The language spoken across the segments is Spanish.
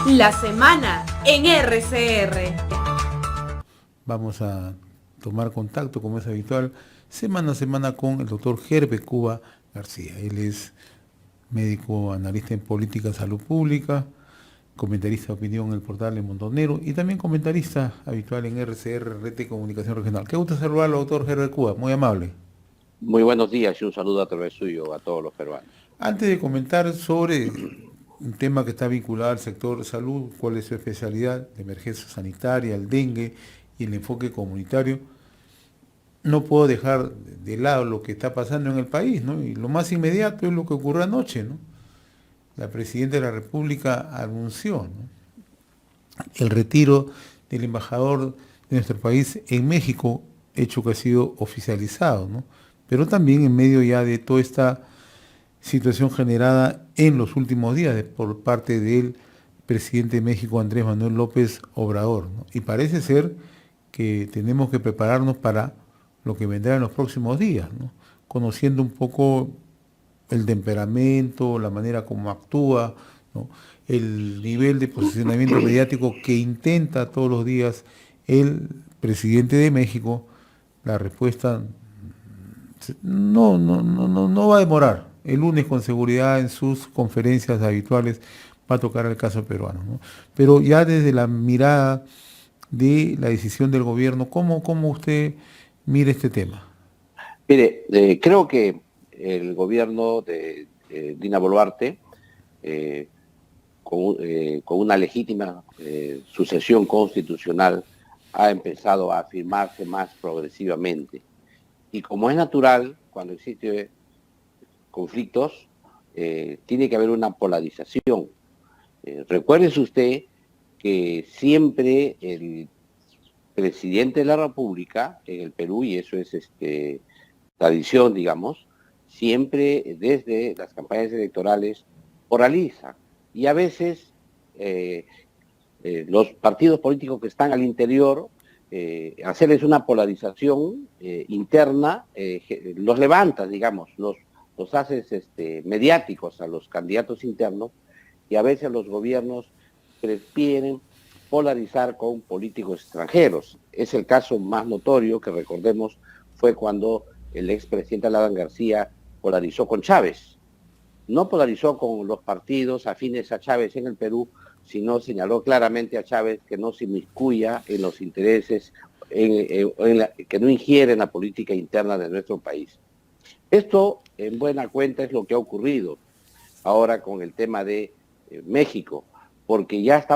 La semana en RCR. Vamos a tomar contacto, como es habitual, semana a semana con el doctor Gerbe Cuba García. Él es médico analista en política de salud pública, comentarista de opinión en el portal El Montonero y también comentarista habitual en RCR, Red de Comunicación Regional. Qué gusto saludarlo, doctor Gerbe Cuba, muy amable. Muy buenos días y un saludo a través suyo a todos los peruanos. Antes de comentar sobre un tema que está vinculado al sector salud, cuál es su especialidad, la emergencia sanitaria, el dengue y el enfoque comunitario, no puedo dejar de lado lo que está pasando en el país, ¿no? Y lo más inmediato es lo que ocurrió anoche, ¿no? La Presidenta de la República anunció, ¿no?, el retiro del embajador de nuestro país en México, hecho que ha sido oficializado, ¿no? Pero también en medio ya de toda esta situación generada en los últimos días por parte del presidente de México, Andrés Manuel López Obrador, ¿no? Y parece ser que tenemos que prepararnos para lo que vendrá en los próximos días, ¿no? Conociendo un poco el temperamento, la manera como actúa, ¿no?, el nivel de posicionamiento mediático que intenta todos los días el presidente de México. La respuesta no va a demorar. El lunes con seguridad en sus conferencias habituales va a tocar el caso peruano, ¿no? Pero ya desde la mirada de la decisión del gobierno, ¿cómo usted mira este tema? Mire, creo que el gobierno de Dina Boluarte, eh, con una legítima sucesión constitucional, ha empezado a afirmarse más progresivamente. Y como es natural, cuando existen conflictos, tiene que haber una polarización. Recuérdese usted que siempre el presidente de la República en el Perú, y eso es tradición, digamos, siempre desde las campañas electorales oraliza. Y a veces los partidos políticos que están al interior, hacerles una polarización interna, los levanta, digamos, los haces mediáticos a los candidatos internos, y a veces los gobiernos prefieren polarizar con políticos extranjeros. Es el caso más notorio que recordemos fue cuando el expresidente Alan García polarizó con Chávez. No polarizó con los partidos afines a Chávez en el Perú, sino señaló claramente a Chávez que no se inmiscuya en los intereses, que no ingiere en la política interna de nuestro país. Esto, en buena cuenta, es lo que ha ocurrido ahora con el tema de México, porque ya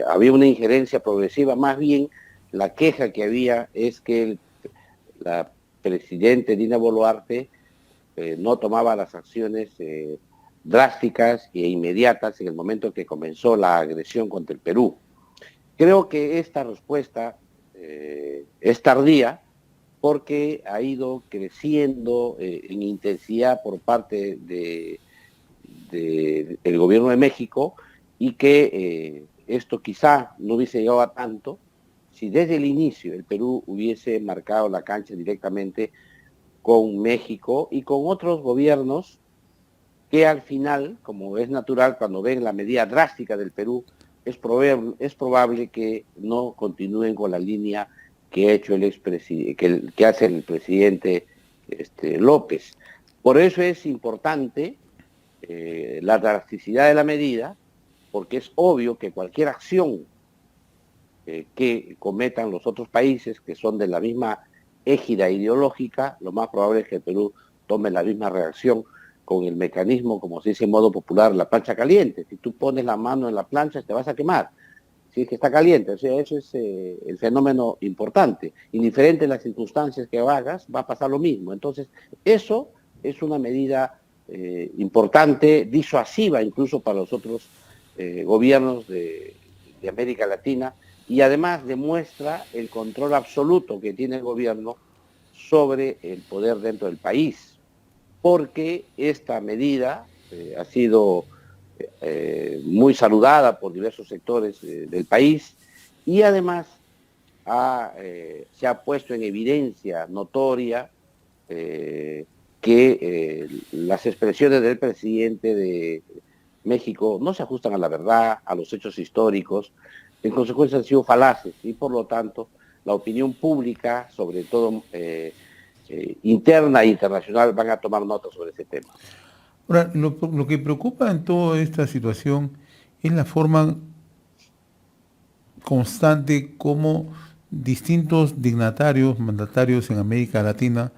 había una injerencia progresiva. Más bien la queja que había es que la presidenta Dina Boluarte no tomaba las acciones drásticas e inmediatas en el momento que comenzó la agresión contra el Perú. Creo que esta respuesta es tardía, porque ha ido creciendo en intensidad por parte del gobierno de México, y que esto quizá no hubiese llegado a tanto si desde el inicio el Perú hubiese marcado la cancha directamente con México y con otros gobiernos que al final, como es natural, cuando ven la medida drástica del Perú, es probable que no continúen con la línea que ha hecho que hace el presidente López. Por eso es importante la drasticidad de la medida, porque es obvio que cualquier acción que cometan los otros países que son de la misma égida ideológica, lo más probable es que el Perú tome la misma reacción, con el mecanismo, como se dice en modo popular, la plancha caliente. Si tú pones la mano en la plancha, te vas a quemar, si es que está caliente. O sea, eso es el fenómeno importante. Indiferente de las circunstancias que hagas, va a pasar lo mismo. Entonces, eso es una medida importante, disuasiva incluso para los otros gobiernos de América Latina, y además demuestra el control absoluto que tiene el gobierno sobre el poder dentro del país, porque esta medida ha sido muy saludada por diversos sectores del país, y además se ha puesto en evidencia notoria que las expresiones del presidente México no se ajustan a la verdad, a los hechos históricos, en consecuencia han sido falaces y por lo tanto la opinión pública, sobre todo interna e internacional, van a tomar nota sobre ese tema. Ahora, lo que preocupa en toda esta situación es la forma constante como distintos dignatarios, mandatarios en América Latina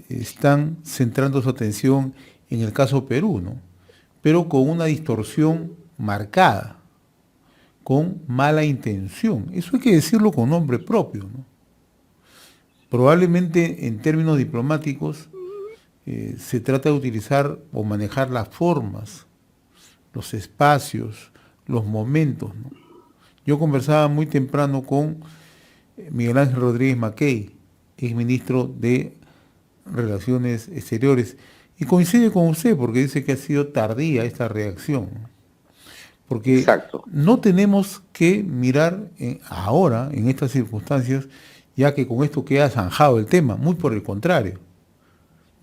están centrando su atención en el caso Perú, ¿no? Pero con una distorsión marcada, con mala intención. Eso hay que decirlo con nombre propio, ¿no? Probablemente en términos diplomáticos se trata de utilizar o manejar las formas, los espacios, los momentos, ¿no? Yo conversaba muy temprano con Miguel Ángel Rodríguez Mackey, exministro de Relaciones Exteriores, y coincide con usted porque dice que ha sido tardía esta reacción. Porque Exacto. no tenemos que mirar ahora, en estas circunstancias, ya que con esto queda zanjado el tema, muy por el contrario.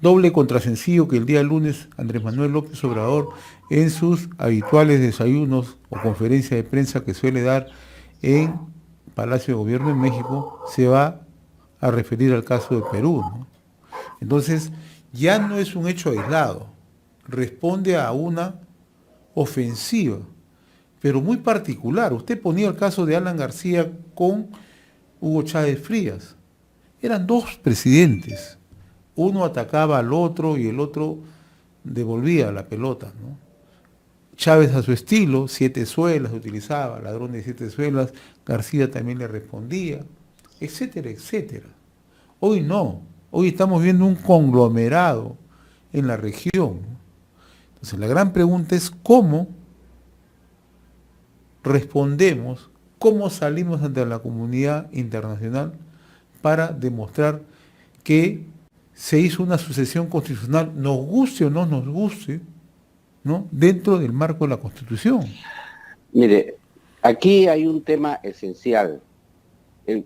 Doble contrasencillo que el día lunes Andrés Manuel López Obrador, en sus habituales desayunos o conferencias de prensa que suele dar en Palacio de Gobierno en México, se va a referir al caso de Perú, ¿no? Entonces, ya no es un hecho aislado, responde a una ofensiva, pero muy particular. Usted ponía el caso de Alan García con Hugo Chávez Frías. Eran dos presidentes. Uno atacaba al otro y el otro devolvía la pelota, ¿no? Chávez a su estilo, 7 suelas utilizaba, ladrón de 7 suelas, García también le respondía, etcétera, etcétera. Hoy no, hoy estamos viendo un conglomerado en la región. Entonces la gran pregunta es cómo respondemos, cómo salimos ante la comunidad internacional para demostrar que se hizo una sucesión constitucional, nos guste o no nos guste, ¿no?, dentro del marco de la Constitución. Mire, aquí hay un tema esencial.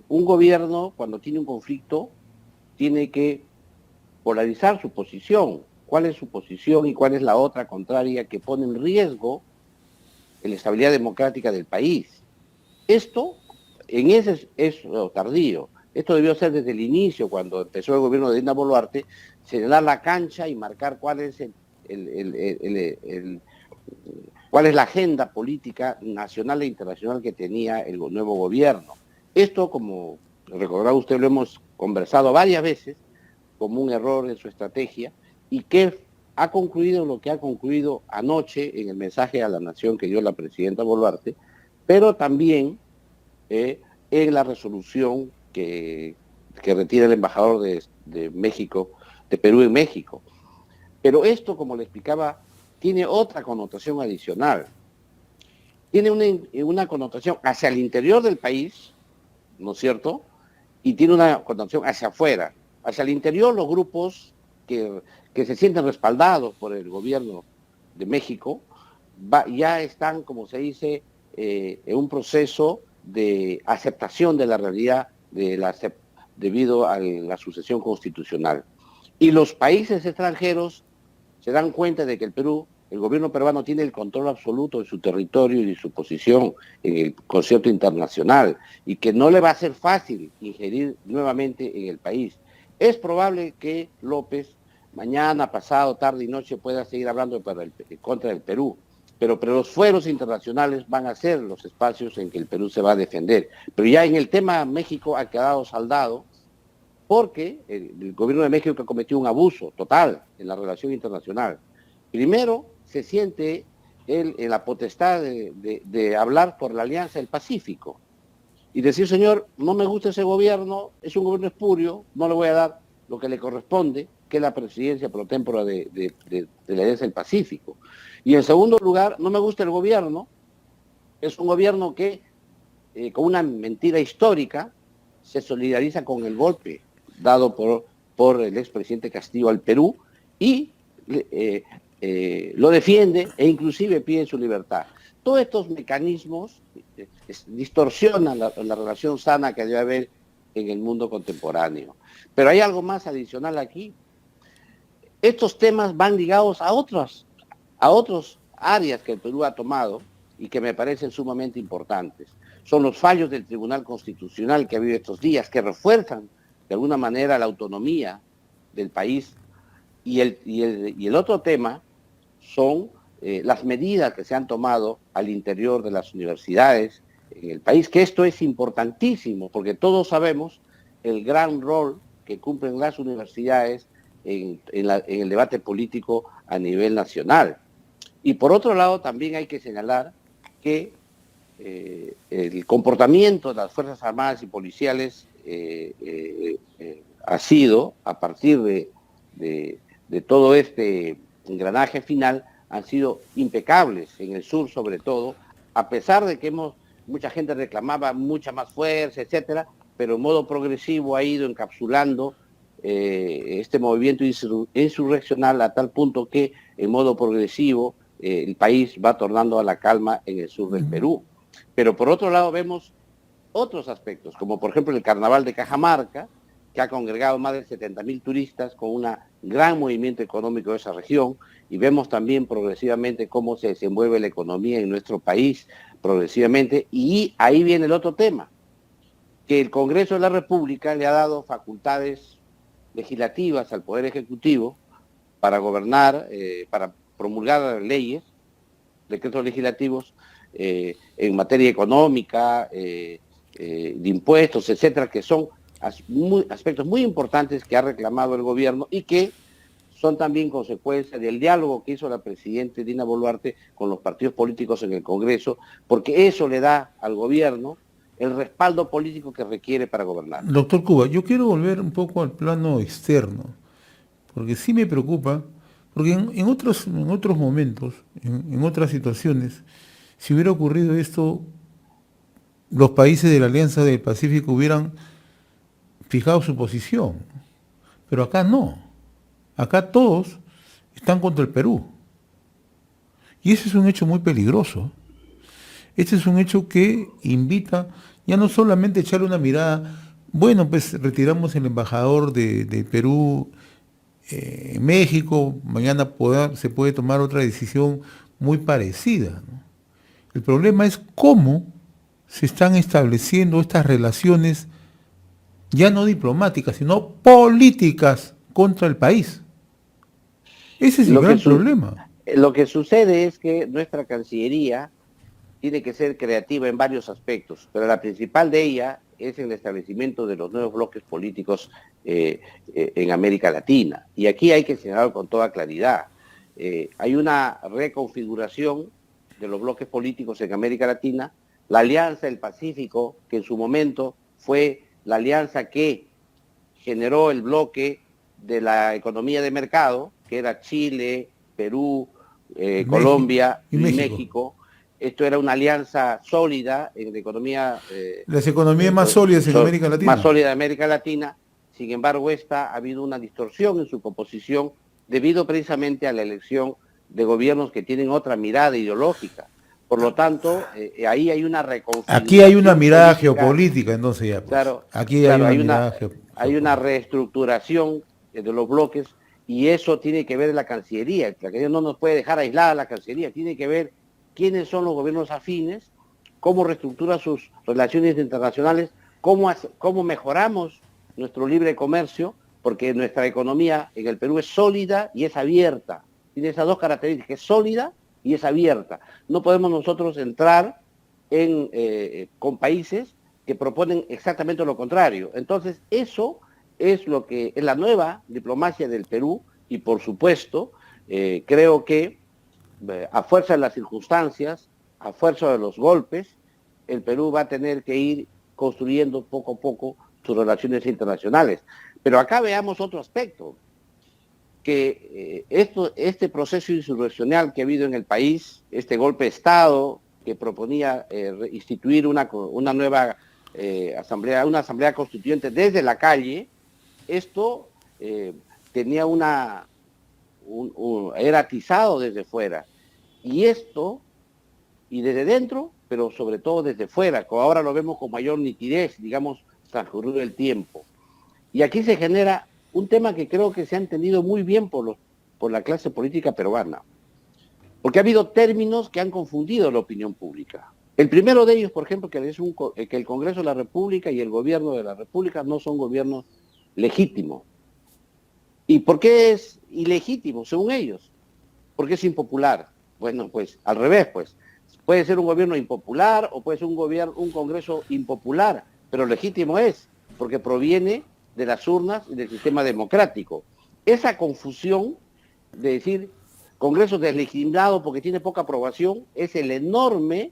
Un gobierno, cuando tiene un conflicto, tiene que polarizar su posición. ¿Cuál es su posición y cuál es la otra contraria que pone en riesgo la estabilidad democrática del país? Esto, en ese es tardío. Esto debió ser desde el inicio, cuando empezó el gobierno de Dina Boluarte, señalar la cancha y marcar cuál es cuál es la agenda política nacional e internacional que tenía el nuevo gobierno. Esto, como recordará usted, lo hemos conversado varias veces, como un error en su estrategia, y que ha concluido lo que ha concluido anoche en el mensaje a la nación que dio la presidenta Boluarte, pero también en la resolución que retira el embajador de México, de Perú en México. Pero esto, como le explicaba, tiene otra connotación adicional. Tiene una connotación hacia el interior del país, ¿no es cierto? Y tiene una connotación hacia afuera. Hacia el interior, los grupos que se sienten respaldados por el gobierno de México ya están, como se dice, en un proceso de aceptación de la realidad debido a la sucesión constitucional. Y los países extranjeros se dan cuenta de que el gobierno peruano tiene el control absoluto de su territorio y de su posición en el concierto internacional y que no le va a ser fácil ingerir nuevamente en el país. Es probable que López mañana, pasado, tarde y noche pueda seguir hablando contra el Perú, pero los fueros internacionales van a ser los espacios en que el Perú se va a defender. Pero ya en el tema México ha quedado saldado porque el gobierno de México ha cometido un abuso total en la relación internacional. Primero, se siente él en la potestad de hablar por la Alianza del Pacífico y decir, señor, no me gusta ese gobierno, es un gobierno espurio, no le voy a dar lo que le corresponde, que es la presidencia pro tempore de la Alianza del Pacífico. Y en segundo lugar, no me gusta el gobierno, es un gobierno que, con una mentira histórica, se solidariza con el golpe dado por el expresidente Castillo al Perú y lo defiende e inclusive pide su libertad. Todos estos mecanismos distorsionan la relación sana que debe haber en el mundo contemporáneo. Pero hay algo más adicional aquí. Estos temas van ligados a otros áreas que el Perú ha tomado y que me parecen sumamente importantes. Son los fallos del Tribunal Constitucional que ha habido estos días, que refuerzan de alguna manera la autonomía del país. Y el otro tema son las medidas que se han tomado al interior de las universidades en el país, que esto es importantísimo, porque todos sabemos el gran rol que cumplen las universidades en el debate político a nivel nacional. Y por otro lado, también hay que señalar que el comportamiento de las Fuerzas Armadas y Policiales ha sido, a partir de todo este engranaje final, han sido impecables en el sur sobre todo, a pesar de que mucha gente reclamaba mucha más fuerza, etcétera, pero en modo progresivo ha ido encapsulando este movimiento insurreccional a tal punto que en modo progresivo el país va tornando a la calma en el sur del Perú. Pero por otro lado vemos otros aspectos, como por ejemplo el Carnaval de Cajamarca, que ha congregado más de 70.000 turistas con un gran movimiento económico de esa región, y vemos también progresivamente cómo se desenvuelve la economía en nuestro país progresivamente, y ahí viene el otro tema, que el Congreso de la República le ha dado facultades legislativas al Poder Ejecutivo para gobernar, para promulgar leyes, decretos legislativos en materia económica, de impuestos, etcétera, que son aspectos muy importantes que ha reclamado el gobierno y que son también consecuencia del diálogo que hizo la presidenta Dina Boluarte con los partidos políticos en el Congreso, porque eso le da al gobierno el respaldo político que requiere para gobernar. Doctor Cuba, yo quiero volver un poco al plano externo, porque sí me preocupa, porque en otros momentos, en otras situaciones, si hubiera ocurrido esto, los países de la Alianza del Pacífico hubieran fijado su posición, pero acá no. Acá todos están contra el Perú. Y ese es un hecho muy peligroso. Este es un hecho que invita ya no solamente a echarle una mirada, bueno, pues retiramos el embajador de Perú en México, mañana se puede tomar otra decisión muy parecida, ¿no? El problema es cómo se están estableciendo estas relaciones, ya no diplomáticas, sino políticas contra el país. Ese es el gran problema. Lo que sucede es que nuestra Cancillería tiene que ser creativa en varios aspectos, pero la principal de ella es el establecimiento de los nuevos bloques políticos en América Latina. Y aquí hay que señalar con toda claridad. Hay una reconfiguración de los bloques políticos en América Latina. La Alianza del Pacífico, que en su momento fue la alianza que generó el bloque de la economía de mercado, que era Chile, Perú, Colombia y México. Esto era una alianza sólida en la economía. Las economías más sólidas en América Latina. Más sólida de América Latina. Sin embargo, ha habido una distorsión en su composición debido precisamente a la elección de gobiernos que tienen otra mirada ideológica. Por lo tanto, ahí hay una reconfiguración. Aquí hay una mirada geopolítica, entonces ya. Pues. Claro, aquí claro, hay una reestructuración de los bloques, y eso tiene que ver la Cancillería. La Cancillería no nos puede dejar aislada la Cancillería, tiene que ver quiénes son los gobiernos afines, cómo reestructura sus relaciones internacionales, cómo mejoramos nuestro libre comercio, porque nuestra economía en el Perú es sólida y es abierta. Tiene esas dos características, es sólida y es abierta. No podemos nosotros entrar con países que proponen exactamente lo contrario. Entonces, eso es lo que es la nueva diplomacia del Perú, y por supuesto, creo que a fuerza de las circunstancias, a fuerza de los golpes, el Perú va a tener que ir construyendo poco a poco sus relaciones internacionales. Pero acá veamos otro aspecto, que este proceso insurreccional que ha habido en el país, este golpe de Estado que proponía instituir una nueva asamblea constituyente desde la calle, esto tenía era atizado desde fuera, y desde dentro, pero sobre todo desde fuera, como ahora lo vemos con mayor nitidez, digamos, transcurrido el tiempo. Y aquí se genera un tema que creo que se ha entendido muy bien por la clase política peruana. Porque ha habido términos que han confundido la opinión pública. El primero de ellos, por ejemplo, que el Congreso de la República y el Gobierno de la República no son gobiernos legítimos. ¿Y por qué es ilegítimo, según ellos? Porque es impopular. Bueno, pues al revés, pues. Puede ser un gobierno impopular o puede ser un Congreso impopular, pero legítimo es, porque proviene de las urnas y del sistema democrático. Esa confusión de decir Congreso deslegitimado porque tiene poca aprobación es el enorme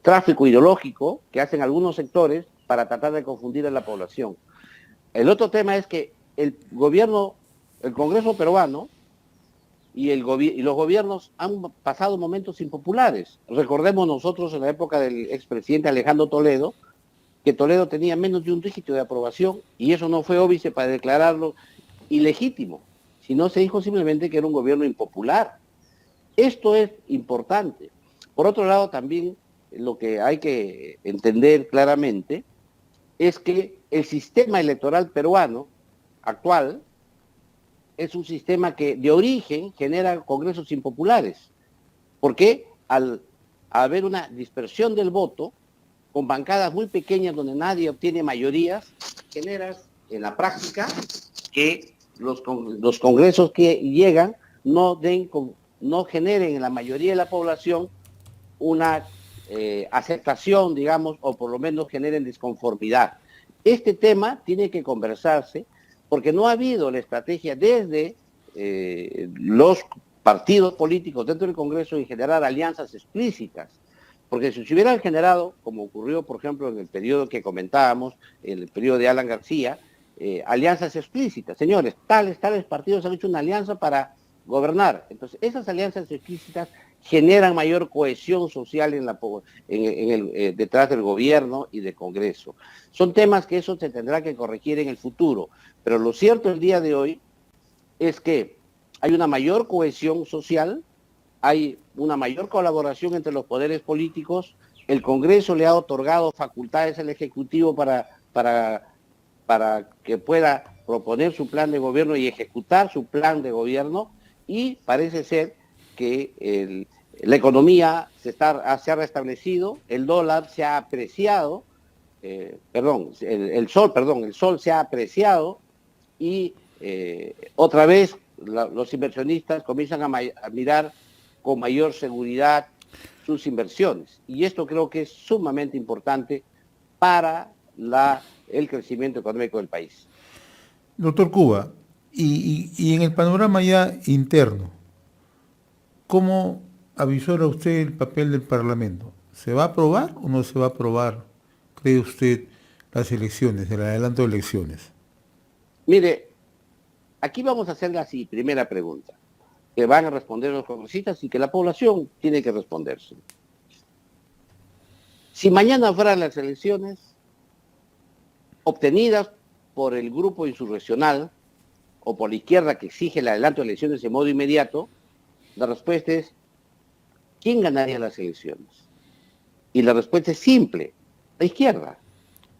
tráfico ideológico que hacen algunos sectores para tratar de confundir a la población. El otro tema es que el Congreso peruano y los gobiernos han pasado momentos impopulares. Recordemos nosotros en la época del expresidente Alejandro Toledo, que Toledo tenía menos de un dígito de aprobación y eso no fue óbice para declararlo ilegítimo, sino se dijo simplemente que era un gobierno impopular. Esto es importante. Por otro lado, también lo que hay que entender claramente es que el sistema electoral peruano actual es un sistema que de origen genera congresos impopulares, porque al haber una dispersión del voto, con bancadas muy pequeñas donde nadie obtiene mayorías, generas en la práctica que los congresos que llegan no generen en la mayoría de la población una aceptación, digamos, o por lo menos generen disconformidad. Este tema tiene que conversarse porque no ha habido la estrategia desde los partidos políticos dentro del Congreso en generar alianzas explícitas. Porque si se hubieran generado, como ocurrió, por ejemplo, en el periodo que comentábamos, en el periodo de Alan García, alianzas explícitas. Señores, tales partidos han hecho una alianza para gobernar. Entonces, esas alianzas explícitas generan mayor cohesión social detrás del gobierno y del Congreso. Son temas que eso se tendrá que corregir en el futuro. Pero lo cierto el día de hoy es que hay una mayor cohesión social, hay una mayor colaboración entre los poderes políticos, el Congreso le ha otorgado facultades al Ejecutivo para que pueda proponer su plan de gobierno y ejecutar su plan de gobierno, y parece ser que la economía se ha restablecido, el dólar se ha apreciado, el sol se ha apreciado y otra vez los inversionistas comienzan a mirar con mayor seguridad sus inversiones. Y esto creo que es sumamente importante para el crecimiento económico del país. Doctor Cuba, y en el panorama ya interno, ¿cómo avisora usted el papel del Parlamento? ¿Se va a aprobar o no se va a aprobar, cree usted, las elecciones, el adelanto de elecciones? Mire, aquí vamos a hacer la primera pregunta, que van a responder los congresistas y que la población tiene que responderse. Si mañana fueran las elecciones obtenidas por el grupo insurreccional o por la izquierda que exige el adelanto de elecciones de modo inmediato, la respuesta es, ¿quién ganaría las elecciones? Y la respuesta es simple, la izquierda.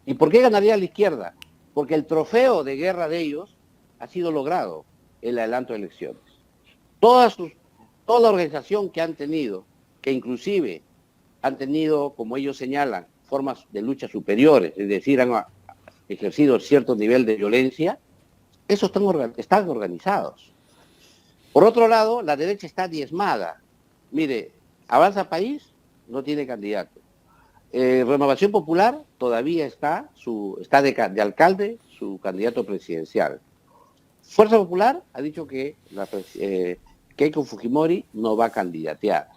¿Y por qué ganaría la izquierda? Porque el trofeo de guerra de ellos ha sido logrado, el adelanto de elecciones. Toda organización que han tenido, que inclusive han tenido, como ellos señalan, formas de lucha superiores, es decir, han ejercido cierto nivel de violencia, esos están organizados. Por otro lado, la derecha está diezmada. Mire, Avanza País no tiene candidato. Renovación Popular todavía está de alcalde su candidato presidencial. Fuerza Popular ha dicho que Keiko Fujimori no va a candidatear.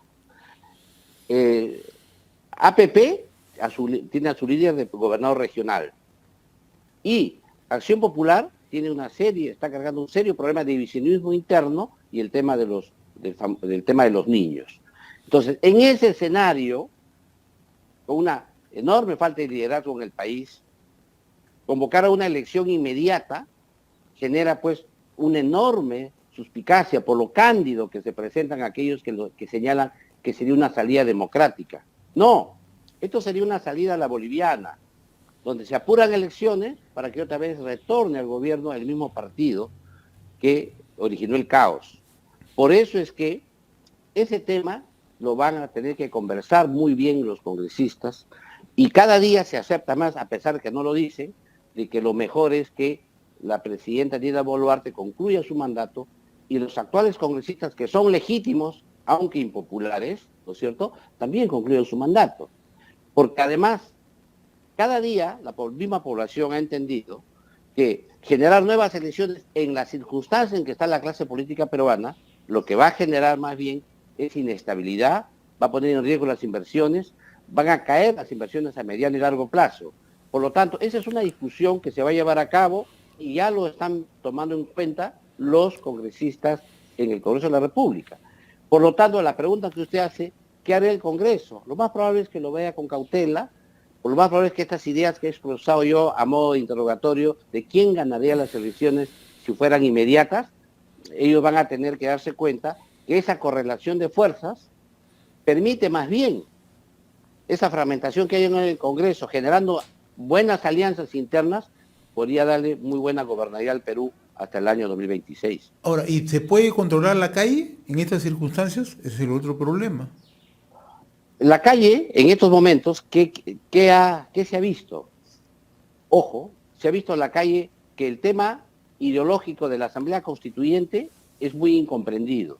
APP tiene a su líder de gobernador regional. Y Acción Popular está cargando un serio problema de divisionismo interno y el tema del tema de los niños. Entonces, en ese escenario, con una enorme falta de liderazgo en el país, convocar a una elección inmediata genera pues una enorme suspicacia por lo cándido que se presentan aquellos que señalan que sería una salida democrática. No, esto sería una salida a la boliviana, donde se apuran elecciones para que otra vez retorne al gobierno el mismo partido que originó el caos. Por eso es que ese tema lo van a tener que conversar muy bien los congresistas y cada día se acepta más, a pesar de que no lo dicen, de que lo mejor es que la presidenta Dina Boluarte concluya su mandato y los actuales congresistas que son legítimos, aunque impopulares, ¿no es cierto?, también concluyan su mandato. Porque además, cada día la misma población ha entendido que generar nuevas elecciones en las circunstancias en que está la clase política peruana, lo que va a generar más bien es inestabilidad, va a poner en riesgo las inversiones, van a caer las inversiones a mediano y largo plazo. Por lo tanto, esa es una discusión que se va a llevar a cabo y ya lo están tomando en cuenta los congresistas en el Congreso de la República. Por lo tanto, la pregunta que usted hace, ¿qué hará el Congreso? Lo más probable es que lo vea con cautela, por lo más probable es que estas ideas que he expresado yo a modo de interrogatorio de quién ganaría las elecciones si fueran inmediatas, ellos van a tener que darse cuenta que esa correlación de fuerzas permite más bien esa fragmentación que hay en el Congreso, generando buenas alianzas internas, podría darle muy buena gobernabilidad al Perú hasta el año 2026. Ahora, ¿y se puede controlar la calle en estas circunstancias? Ese es el otro problema. La calle, en estos momentos, ¿qué se ha visto? Ojo, se ha visto en la calle que el tema ideológico de la Asamblea Constituyente es muy incomprendido.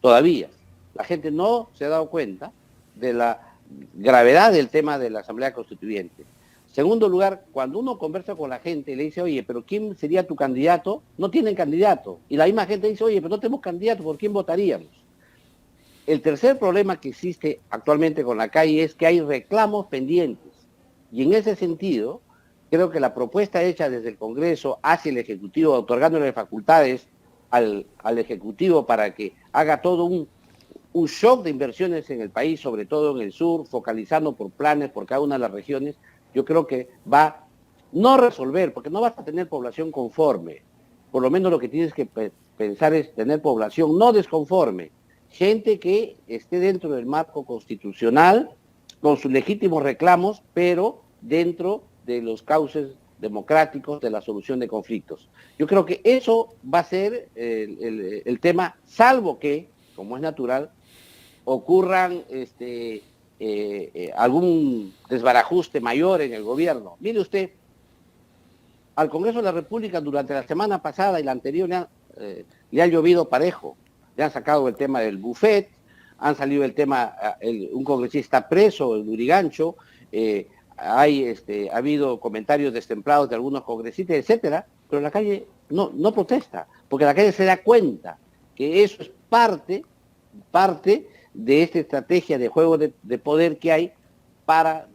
Todavía. La gente no se ha dado cuenta de la gravedad del tema de la Asamblea Constituyente. Segundo lugar, cuando uno conversa con la gente y le dice, oye, pero ¿quién sería tu candidato? No tienen candidato. Y la misma gente dice, oye, pero no tenemos candidato, ¿por quién votaríamos? El tercer problema que existe actualmente con la calle es que hay reclamos pendientes. Y en ese sentido, creo que la propuesta hecha desde el Congreso hacia el Ejecutivo, otorgándole facultades al Ejecutivo para que haga todo un shock de inversiones en el país, sobre todo en el sur, focalizando por planes por cada una de las regiones, yo creo que va no a resolver, porque no vas a tener población conforme. Por lo menos lo que tienes que pensar es tener población no desconforme, gente que esté dentro del marco constitucional, con sus legítimos reclamos, pero dentro de los cauces democráticos de la solución de conflictos. Yo creo que eso va a ser el tema, salvo que, como es natural, ocurran algún desbarajuste mayor en el gobierno. Mire usted, al Congreso de la República durante la semana pasada y la anterior le ha llovido parejo. Le han sacado el tema del buffet, han salido el tema, un congresista preso, el Lurigancho, ha habido comentarios destemplados de algunos congresistas, etcétera, pero la calle no protesta, porque la calle se da cuenta que eso es parte de esta estrategia de juego de poder que hay para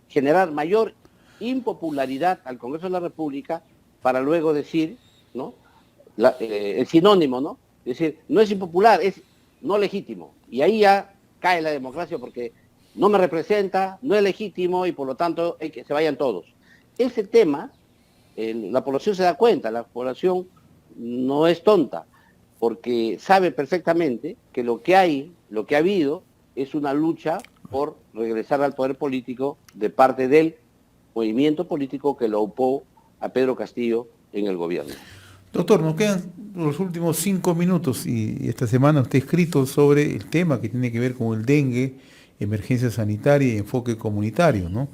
generar mayor impopularidad al Congreso de la República para luego decir, ¿no?, el sinónimo, ¿no? Es decir, no es impopular, es no legítimo. Y ahí ya cae la democracia porque no me representa, no es legítimo y por lo tanto hay que se vayan todos. Ese tema, la población se da cuenta, la población no es tonta, porque sabe perfectamente que lo que ha habido es una lucha por regresar al poder político de parte del movimiento político que lo ocupó a Pedro Castillo en el gobierno. Doctor, nos quedan los últimos 5 minutos y esta semana usted ha escrito sobre el tema que tiene que ver con el dengue, emergencia sanitaria y enfoque comunitario, ¿no?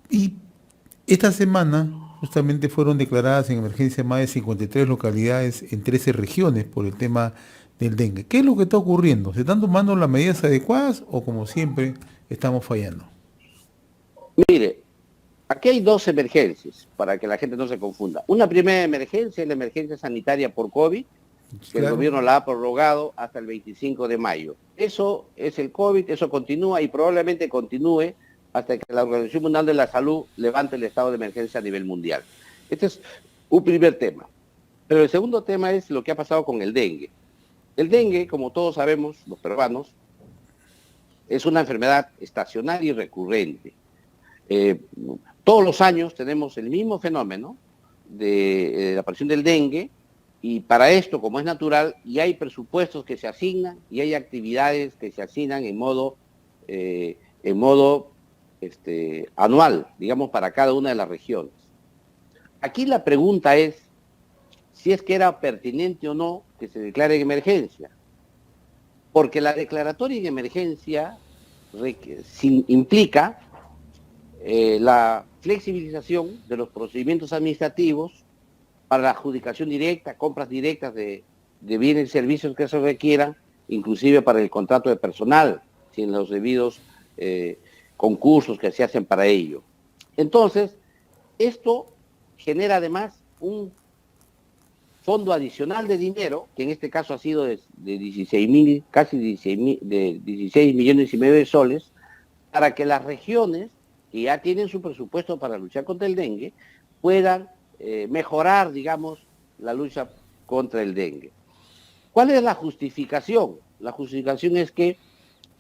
Y esta semana justamente fueron declaradas en emergencia más de 53 localidades en 13 regiones por el tema del dengue. ¿Qué es lo que está ocurriendo? ¿Se están tomando las medidas adecuadas o como siempre estamos fallando? Mire, aquí hay dos emergencias, para que la gente no se confunda. Una primera emergencia es la emergencia sanitaria por COVID, que el gobierno la ha prorrogado hasta el 25 de mayo. Eso es el COVID, eso continúa y probablemente continúe hasta que la Organización Mundial de la Salud levante el estado de emergencia a nivel mundial. Este es un primer tema. Pero el segundo tema es lo que ha pasado con el dengue. El dengue, como todos sabemos, los peruanos, es una enfermedad estacionaria y recurrente. Todos los años tenemos el mismo fenómeno de la aparición del dengue y para esto, como es natural, y hay presupuestos que se asignan y hay actividades que se asignan en modo anual, digamos, para cada una de las regiones. Aquí la pregunta es, si es que era pertinente o no que se declare en emergencia. Porque la declaratoria en emergencia implica la flexibilización de los procedimientos administrativos para la adjudicación directa, compras directas de bienes y servicios que se requieran, inclusive para el contrato de personal, sin los debidos concursos que se hacen para ello. Entonces, esto genera además un fondo adicional de dinero, que en este caso ha sido de 16 casi 16 millones y medio de soles, para que las regiones que ya tienen su presupuesto para luchar contra el dengue puedan mejorar, digamos, la lucha contra el dengue. ¿Cuál es la justificación? La justificación es que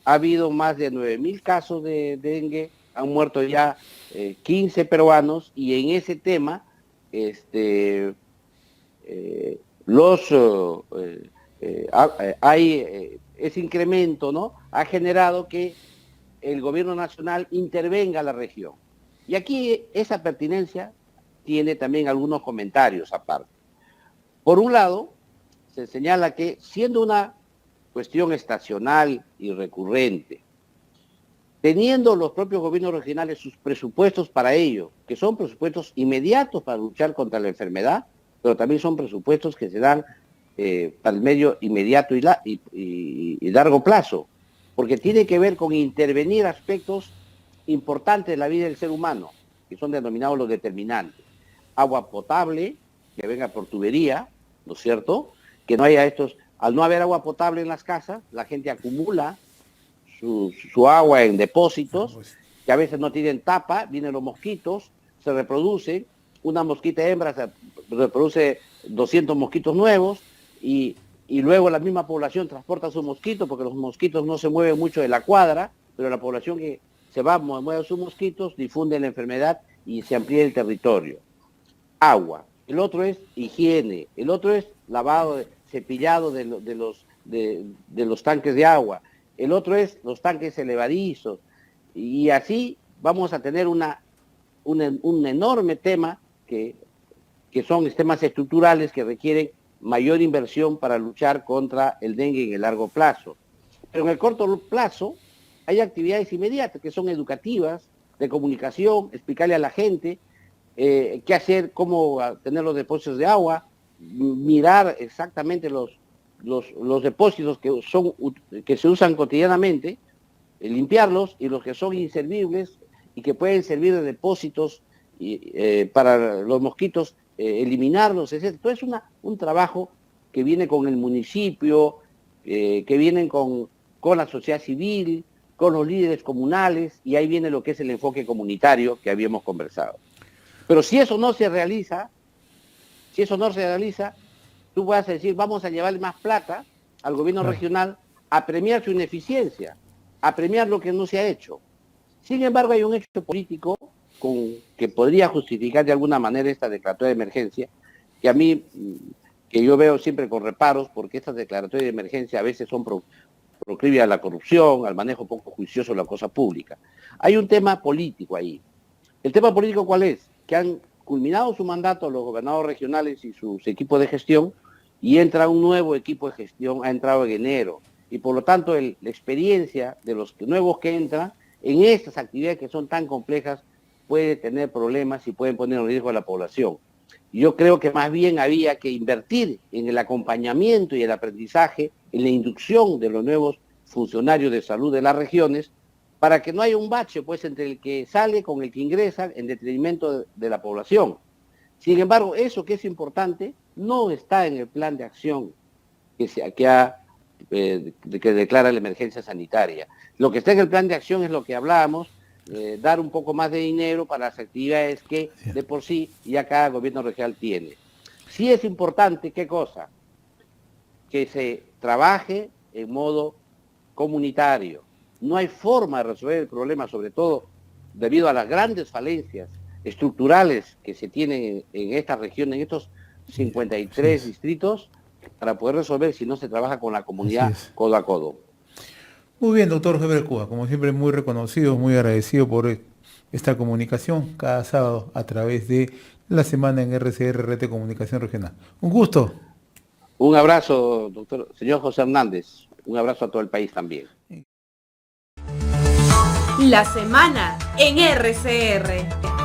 ha habido más de 9.000 casos de dengue, han muerto ya 15 peruanos, y en ese tema ese incremento, ¿no?, ha generado que el gobierno nacional intervenga a la región. Y aquí esa pertinencia tiene también algunos comentarios aparte. Por un lado, se señala que siendo una cuestión estacional y recurrente, teniendo los propios gobiernos regionales sus presupuestos para ello, que son presupuestos inmediatos para luchar contra la enfermedad, pero también son presupuestos que se dan para el medio inmediato y largo plazo, porque tiene que ver con intervenir aspectos importantes de la vida del ser humano, que son denominados los determinantes. Agua potable, que venga por tubería, ¿no es cierto? Que no haya al no haber agua potable en las casas, la gente acumula su agua en depósitos, que a veces no tienen tapa, vienen los mosquitos, se reproducen, una mosquita hembra se reproduce 200 mosquitos nuevos, y luego la misma población transporta sus mosquitos, porque los mosquitos no se mueven mucho de la cuadra, pero la población que se va a mover sus mosquitos difunde la enfermedad y se amplía el territorio. Agua. El otro es higiene. El otro es lavado, cepillado de los tanques de agua. El otro es los tanques elevadizos. Y así vamos a tener un enorme tema que son temas estructurales que requieren mayor inversión para luchar contra el dengue en el largo plazo. Pero en el corto plazo hay actividades inmediatas que son educativas, de comunicación, explicarle a la gente qué hacer, cómo tener los depósitos de agua, mirar exactamente los depósitos que se usan cotidianamente, limpiarlos, y los que son inservibles y que pueden servir de depósitos para los mosquitos, eliminarlos, etc. Entonces es un trabajo que viene con el municipio, que vienen con la sociedad civil, con los líderes comunales, y ahí viene lo que es el enfoque comunitario que habíamos conversado. Pero si eso no se realiza, tú vas a decir, vamos a llevarle más plata al gobierno regional a premiar su ineficiencia, a premiar lo que no se ha hecho. Sin embargo, hay un hecho político que podría justificar de alguna manera esta declaratoria de emergencia, que a mí, que yo veo siempre con reparos, porque estas declaratorias de emergencia a veces son proclives a la corrupción, al manejo poco juicioso de la cosa pública. Hay un tema político ahí. ¿El tema político cuál es? Que han culminado su mandato los gobernadores regionales y sus equipos de gestión, y entra un nuevo equipo de gestión, ha entrado en enero, y por lo tanto la experiencia de los nuevos que entran en estas actividades que son tan complejas puede tener problemas y pueden poner en riesgo a la población. Yo creo que más bien había que invertir en el acompañamiento y el aprendizaje, en la inducción de los nuevos funcionarios de salud de las regiones, para que no haya un bache pues entre el que sale con el que ingresa en detrimento de la población. Sin embargo, eso que es importante no está en el plan de acción que declara la emergencia sanitaria. Lo que está en el plan de acción es lo que hablábamos, dar un poco más de dinero para las actividades que de por sí ya cada gobierno regional tiene. Sí es importante, ¿qué cosa? Que se trabaje en modo comunitario. No hay forma de resolver el problema, sobre todo debido a las grandes falencias estructurales que se tienen en esta región, en estos 53 distritos, para poder resolver si no se trabaja con la comunidad codo a codo. Muy bien, doctor Heber Cuba, como siempre muy reconocido, muy agradecido por esta comunicación cada sábado a través de La semana en RCR, Red de Comunicación Regional. Un gusto. Un abrazo, doctor, señor José Hernández. Un abrazo a todo el país también. La semana en RCR.